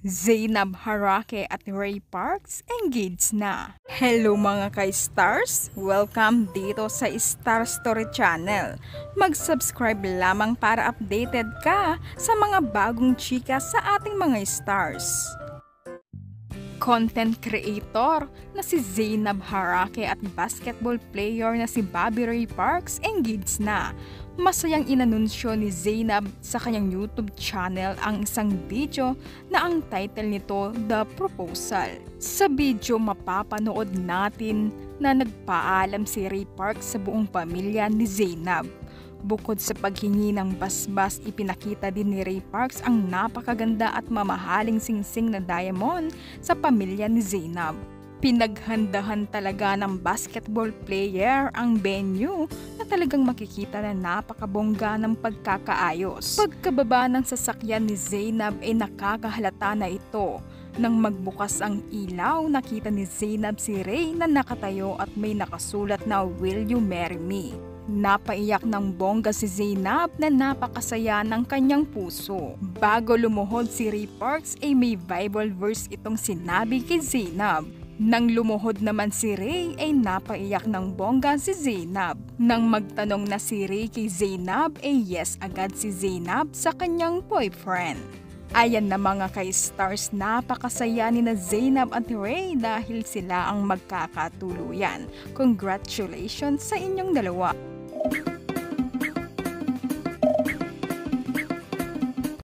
Zainab Harake at Ray Parks engaged na. Hello mga ka-stars! Welcome dito sa Star Story Channel. Mag-subscribe lamang para updated ka sa mga bagong chika sa ating mga stars. Content creator na si Zainab Harake at basketball player na si Bobby Ray Parks engaged na. Masayang inanunsyo ni Zainab sa kanyang YouTube channel ang isang video na ang title nito The Proposal. Sa video mapapanood natin na nagpaalam si Ray Parks sa buong pamilya ni Zainab. Bukod sa paghingi ng basbas, ipinakita din ni Ray Parks ang napakaganda at mamahaling singsing na diamond sa pamilya ni Zainab. Pinaghandahan talaga ng basketball player ang venue na talagang makikita na napakabongga ng pagkakaayos. Pagkababa ng sasakyan ni Zainab ay nakakahalata na ito. Nang magbukas ang ilaw, nakita ni Zainab si Ray na nakatayo at may nakasulat na "Will you marry me?" Napaiyak ng bongga si Zainab na napakasaya ng kanyang puso. Bago lumuhod si Ray Parks ay may Bible verse itong sinabi kay Zainab. Nang lumuhod naman si Ray ay napaiyak ng bongga si Zainab. Nang magtanong na si Ray kay Zainab ay yes agad si Zainab sa kanyang boyfriend. Ayan na mga ka-stars, napakasaya ni na Zainab at Ray dahil sila ang magkakatuluyan. Congratulations sa inyong dalawa!